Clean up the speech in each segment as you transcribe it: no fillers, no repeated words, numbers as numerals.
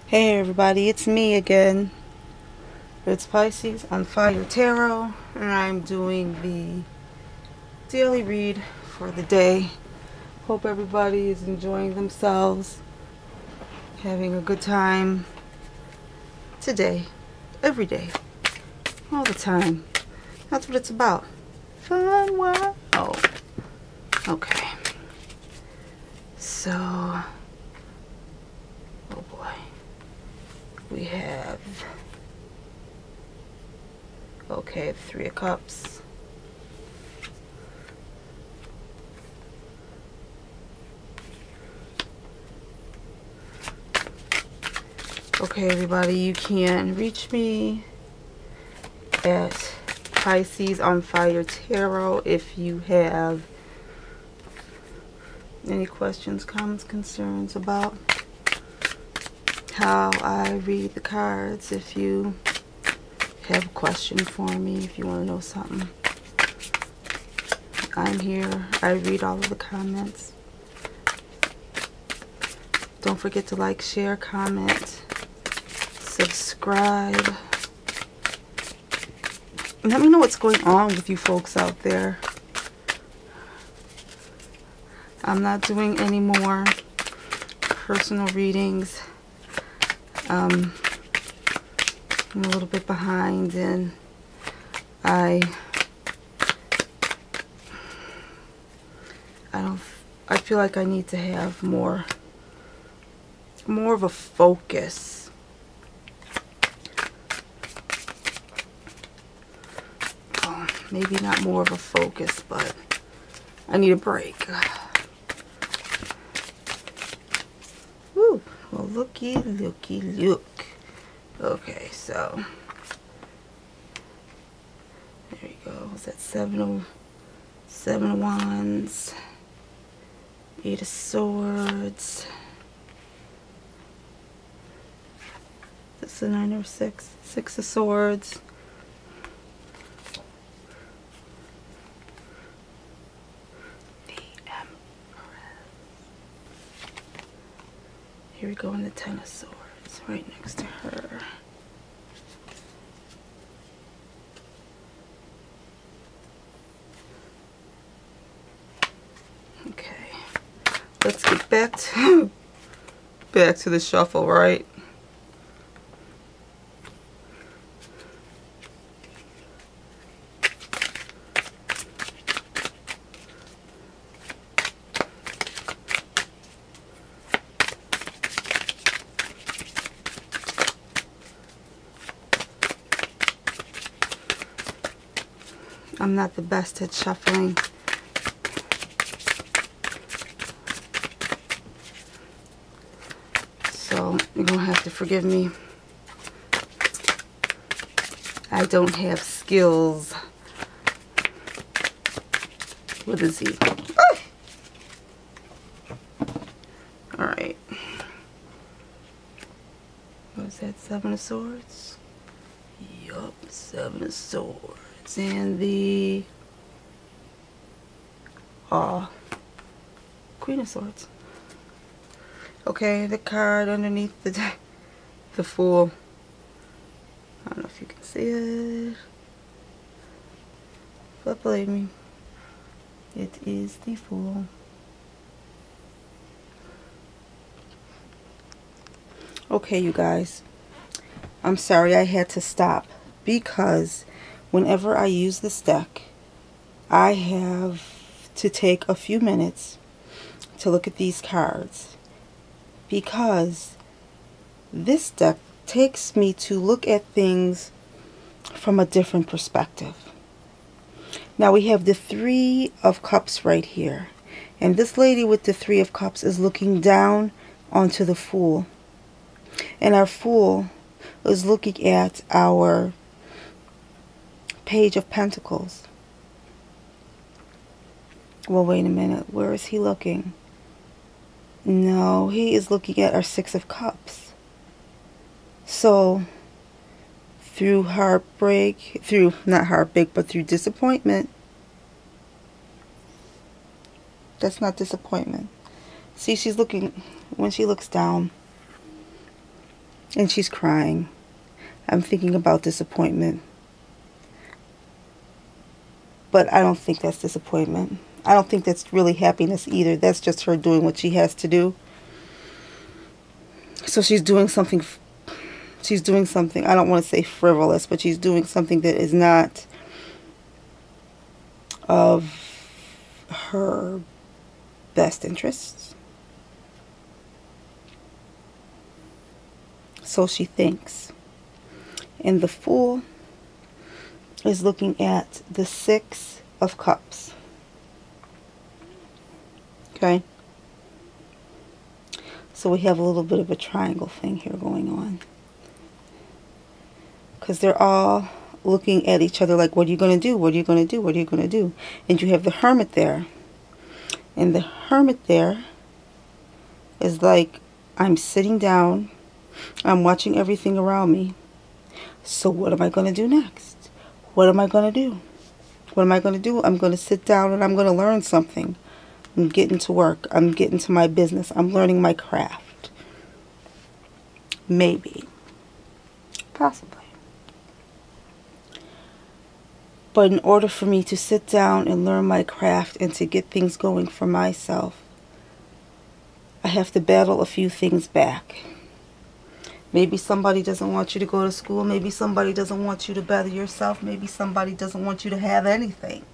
Hey everybody, it's me again. It's Pisces on Fire Tarot, and I'm doing the daily read for the day. Hope everybody is enjoying themselves, having a good time today, every day, all the time. That's what it's about. Fun, wow. Oh, okay. So, oh boy. We have, okay, 3 of Cups. Okay, everybody, you can reach me at Pisces on Fire Tarot if you have any questions, comments, concerns about how I read the cards. If you have a question for me, if you want to know something, I'm here. I read all of the comments. Don't forget to like, share, comment, subscribe. Let me know what's going on with you folks out there. I'm not doing any more personal readings. I'm a little bit behind, and I feel like I need to have more of a focus. Oh, maybe not more of a focus, but I need a break. Woo. Well, looky, looky, look. Okay, so there you go. Is that 7 of Wands, 8 of Swords. This is the 9 of 6, 6 of Swords. Here we go in the 10 of Swords, right next to her. Okay, let's get back to the shuffle, right? I'm not the best at shuffling. So you're going to have to forgive me. I don't have skills with a Z. Alright. What is that? 7 of Swords? Yup, 7 of Swords. And the Queen of Swords. Okay, the card underneath the Fool. I don't know if you can see it, but believe me, it is the Fool. Okay, you guys, I'm sorry I had to stop, because whenever I use this deck, I have to take a few minutes to look at these cards, because this deck takes me to look at things from a different perspective. Now we have the 3 of Cups right here, and this lady with the 3 of Cups is looking down onto the Fool, and our Fool is looking at our Page of Pentacles. Well, wait a minute. Where is he looking? No, he is looking at our 6 of Cups. So, through heartbreak, not heartbreak, but through disappointment. That's not disappointment. See, she's looking, when she looks down, And she's crying. I'm thinking about disappointment. But I don't think that's disappointment. I don't think that's really happiness either. That's just her doing what she has to do. So she's doing something, I don't want to say frivolous, but she's doing something that is not of her best interests. So she thinks. And the Fool is looking at the Six of Cups. Okay? So we have a little bit of a triangle thing here going on. Because they're all looking at each other like, what are you going to do? What are you going to do? What are you going to do? And you have the Hermit there. And the Hermit there is like, I'm sitting down. I'm watching everything around me. So what am I going to do next? What am I going to do? What am I going to do? I'm going to sit down and I'm going to learn something. I'm getting to work. I'm getting to my business. I'm learning my craft. Maybe. Possibly. But in order for me to sit down and learn my craft and to get things going for myself, I have to battle a few things back. Maybe somebody doesn't want you to go to school. Maybe somebody doesn't want you to better yourself. Maybe somebody doesn't want you to have anything.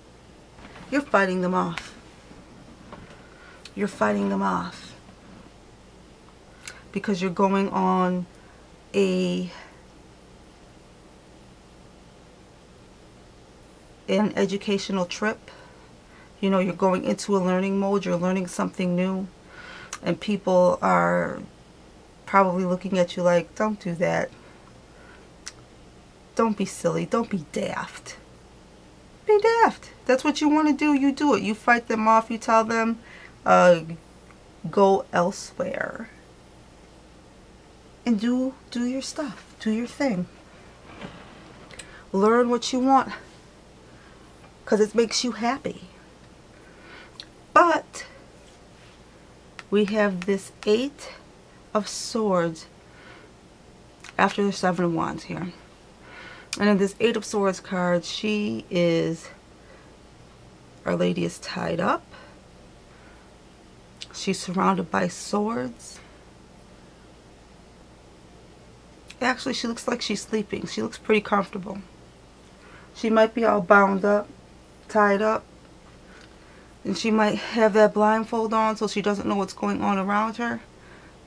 You're fighting them off. You're fighting them off. Because you're going on an educational trip. You know, you're going into a learning mode. You're learning something new. And people are probably looking at you like, don't do that. Don't be silly. Don't be daft. Be daft. That's what you want to do. You do it. You fight them off. You tell them, go elsewhere. And do your stuff. Do your thing. Learn what you want. Because it makes you happy. But we have this Eight of Swords after the Seven of Wands here. And in this Eight of Swords card, Our Lady is tied up. She's surrounded by swords. Actually, she looks like she's sleeping. She looks pretty comfortable. She might be all bound up, tied up. And she might have that blindfold on so she doesn't know what's going on around her.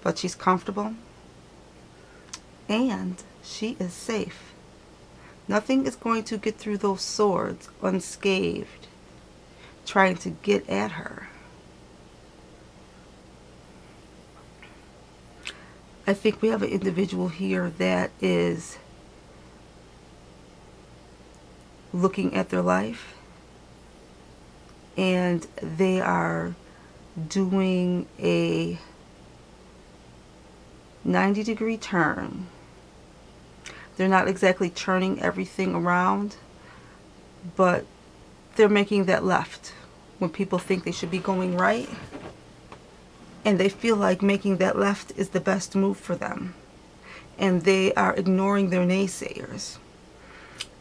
But she's comfortable. And she is safe. Nothing is going to get through those swords unscathed, trying to get at her. I think we have an individual here that is looking at their life, and they are doing a 90-degree turn. They're not exactly turning everything around, but they're making that left when people think they should be going right. And they feel like making that left is the best move for them. And they are ignoring their naysayers.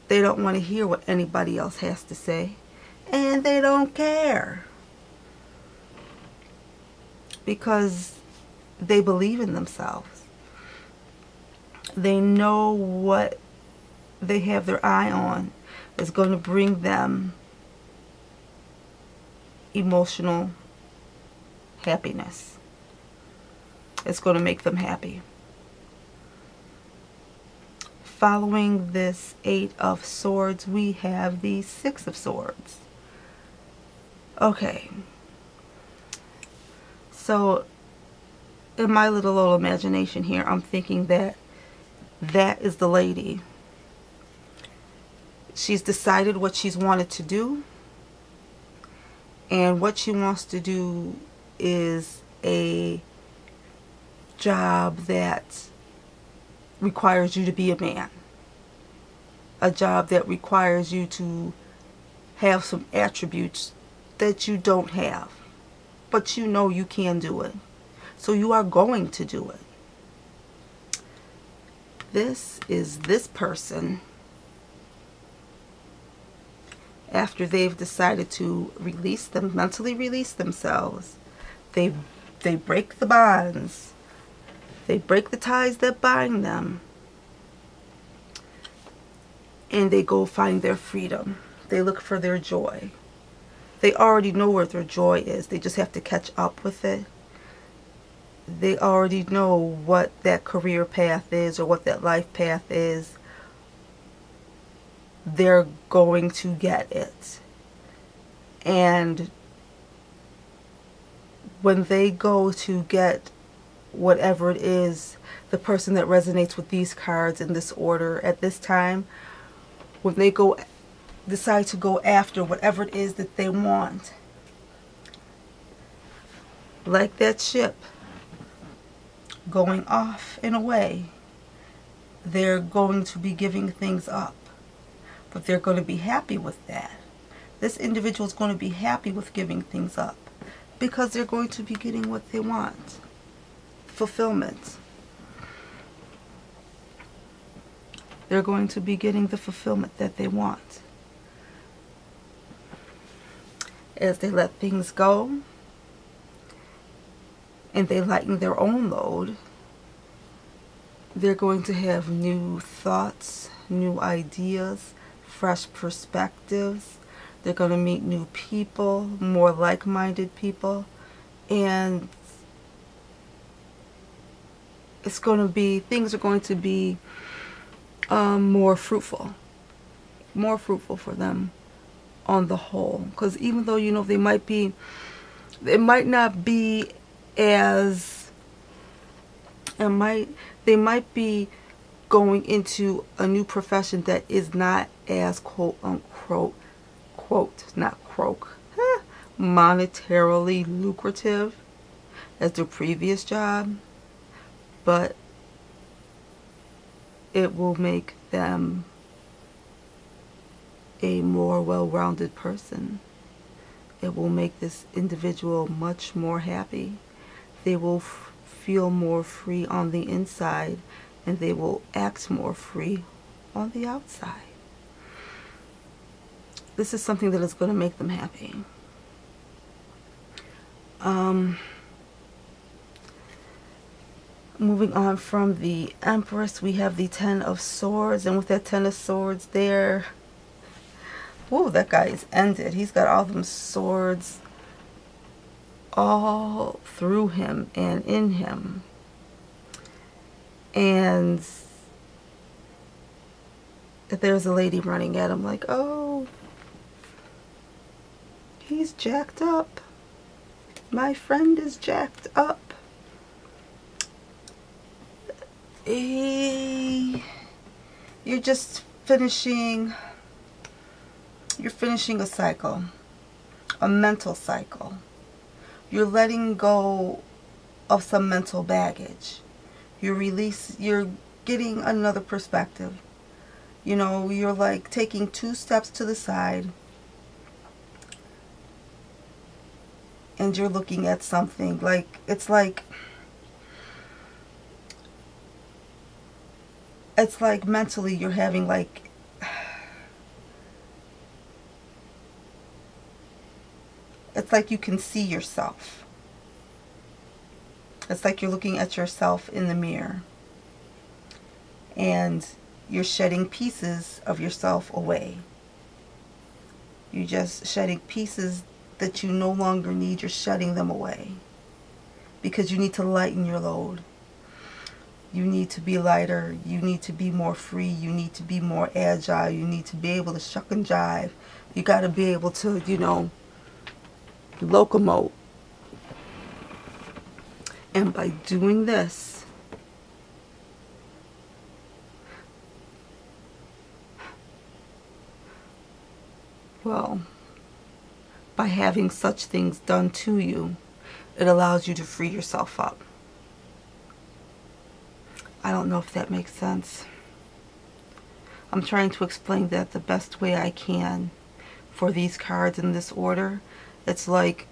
They don't want to hear what anybody else has to say. And they don't care. Because they believe in themselves. They know what they have their eye on is going to bring them emotional happiness. It's going to make them happy. Following this Eight of Swords, we have the Six of Swords. Okay. So, in my little old imagination here, I'm thinking that is the lady. She's decided what she's wanted to do. And what she wants to do is a job that requires you to be a man. A job that requires you to have some attributes that you don't have. But you know you can do it. So you are going to do it. this is this person after they've decided to mentally release themselves. They break the bonds. They break the ties that bind them. And they go find their freedom. They look for their joy. They already know where their joy is. They just have to catch up with it. They already know what that career path is or what that life path is. They're going to get it. And when they go to get whatever it is, the person that resonates with these cards in this order at this time, when they decide to go after whatever it is that they want, like that ship going off and away, they're going to be giving things up. But they're going to be happy with that. This individual is going to be happy with giving things up because they're going to be getting what they want. Fulfillment. They're going to be getting the fulfillment that they want. As they let things go and they lighten their own load, they're going to have new thoughts, new ideas, fresh perspectives. They're going to meet new people, more like-minded people, and it's going to be, things are going to be more fruitful for them on the whole. Because even though, you know, they might not be as, they might be going into a new profession that is not as quote unquote, monetarily lucrative as their previous job, but it will make them a more well-rounded person. It will make this individual much more happy. They will feel more free on the inside, and they will act more free on the outside. This is something that is going to make them happy. Moving on from the Empress, we have the Ten of Swords, and with that Ten of Swords there, whoa, that guy is ended. He's got all them swords all through him and in him. And there's a lady running at him like, oh, he's jacked up. My friend is jacked up. You're just finishing, you're finishing a cycle, a mental cycle. You're letting go of some mental baggage. You're getting another perspective. You know, you're like taking 2 steps to the side and you're looking at something like, it's like mentally you're having like, it's like you can see yourself. It's like you're looking at yourself in the mirror and you're shedding pieces of yourself away. You're just shedding pieces that you no longer need. You're shedding them away because you need to lighten your load. You need to be lighter. You need to be more free. You need to be more agile. You need to be able to shuck and jive. You got to be able to, you know, locomote. And by doing this, well, by having such things done to you, it allows you to free yourself up. I don't know if that makes sense. I'm trying to explain that the best way I can for these cards in this order. It's like,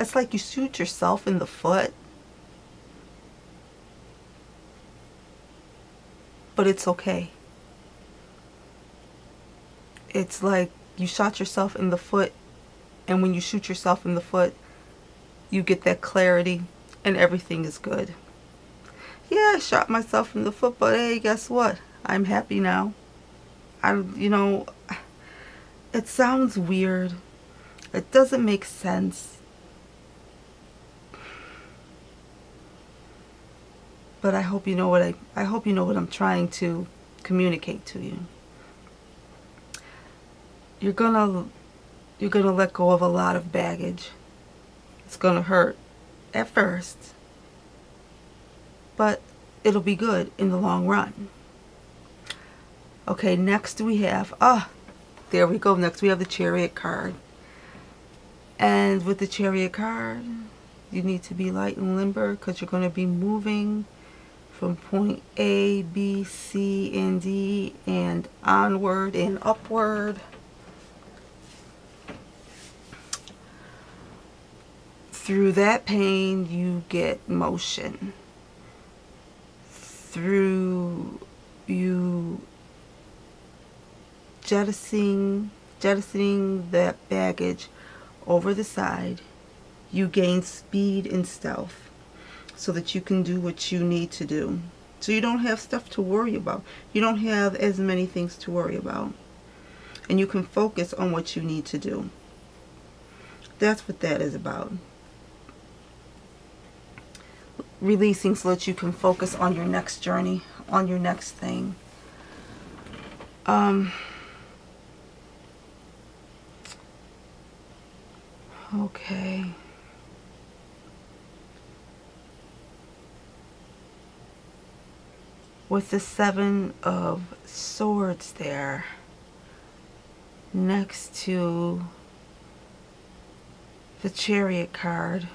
it's like you shoot yourself in the foot. But it's okay. It's like you shot yourself in the foot, and when you shoot yourself in the foot, you get that clarity and everything is good. Yeah, I shot myself in the foot, but hey, guess what? I'm happy now. You know, it sounds weird. It doesn't make sense. But I hope you know what I hope you know what I'm trying to communicate to you. You're gonna let go of a lot of baggage. It's gonna hurt at first, but it'll be good in the long run. Okay, next we have, there we go. Next we have the Chariot card. And with the Chariot card, you need to be light and limber because you're going to be moving from point A, B, C, and D, and onward and upward. Through that pain, you get motion. Through you jettisoning that baggage over the side, you gain speed and stealth so that you can do what you need to do. So you don't have stuff to worry about. You don't have as many things to worry about. And you can focus on what you need to do. That's what that is about. Releasing so that you can focus on your next journey, on your next thing. Okay. With the Seven of Swords there, next to the Chariot card,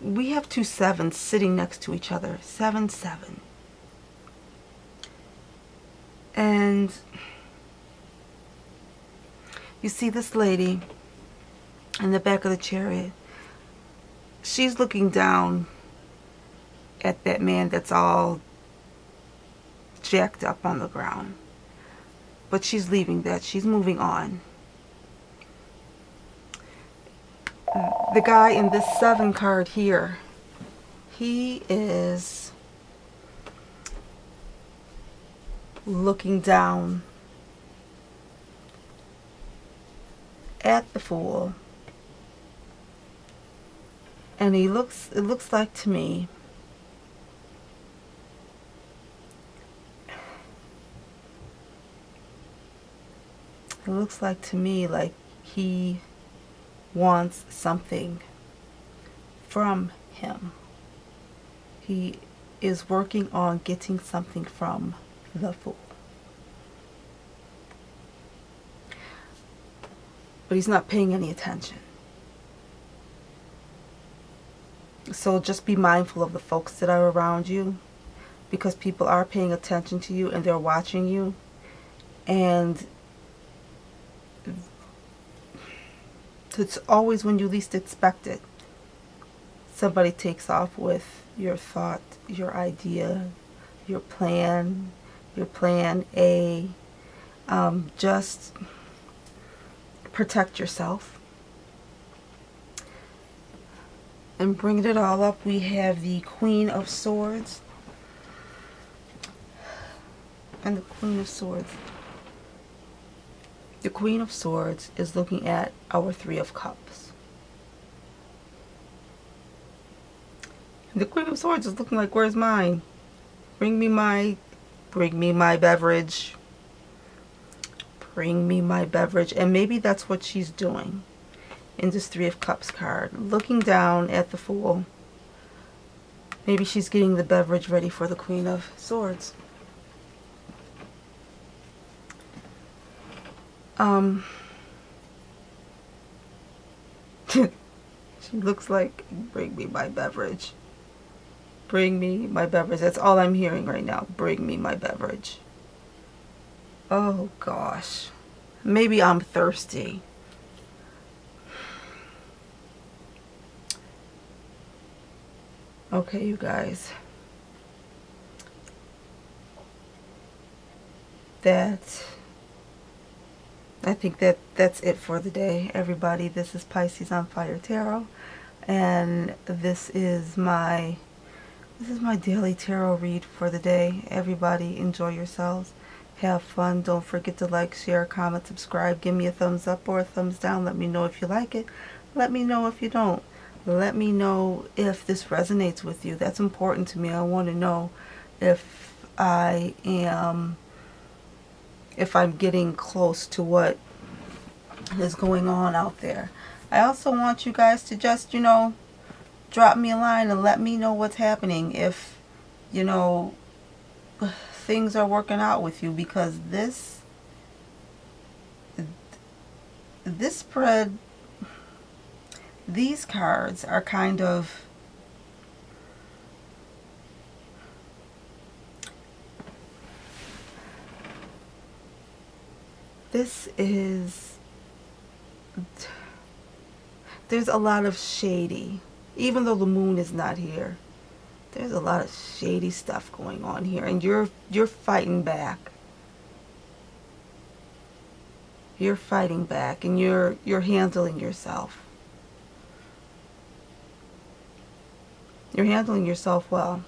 we have two sevens sitting next to each other. 7, 7. And you see this lady in the back of the chariot. She's looking down at that man that's all jacked up on the ground. But she's leaving that. She's moving on. The guy in this 7 card here, he is looking down at the Fool, and it looks like to me like he wants something from him. He is working on getting something from the Fool. But he's not paying any attention. So just be mindful of the folks that are around you, because people are paying attention to you and they're watching you, and it's always when you least expect it. Somebody takes off with your thought, your idea, your plan A. Just protect yourself. And bringing it all up, we have the Queen of Swords and the Queen of Swords. The Queen of Swords is looking at our Three of Cups. The Queen of Swords is looking like, where's mine? Bring me my beverage. Bring me my beverage. And maybe that's what she's doing in this Three of Cups card. Looking down at the Fool. Maybe she's getting the beverage ready for the Queen of Swords. She looks like, bring me my beverage. Bring me my beverage. That's all I'm hearing right now. Bring me my beverage. Oh gosh. maybe I'm thirsty. Okay, you guys. I think that's it for the day, everybody. This is Pisces on Fire Tarot, and this is my daily tarot read for the day. Everybody, enjoy yourselves. Have fun. Don't forget to like, share, comment, subscribe. Give me a thumbs up or a thumbs down. Let me know if you like it. Let me know if you don't. Let me know if this resonates with you. That's important to me. I want to know if I'm getting close to what is going on out there. I also want you guys to just, drop me a line and let me know what's happening, if, things are working out with you, because this spread, these cards are kind of, there's a lot of shady, even though the moon is not here. There's a lot of shady stuff going on here, and you're fighting back. You're fighting back, and you're handling yourself. You're handling yourself well.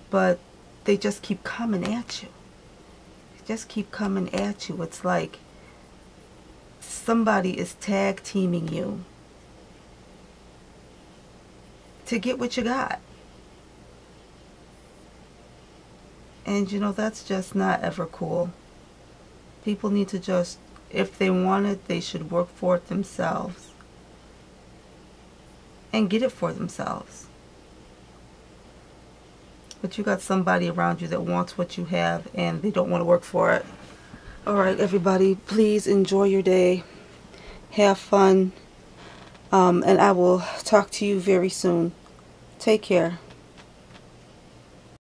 But they just keep coming at you. They just keep coming at you. It's like somebody is tag teaming you to get what you got. And that's just not ever cool. People need to just, if they want it, they should work for it themselves and get it for themselves. But you got somebody around you that wants what you have, and they don't want to work for it. Alright, everybody, please enjoy your day. Have fun. And I will talk to you very soon. Take care.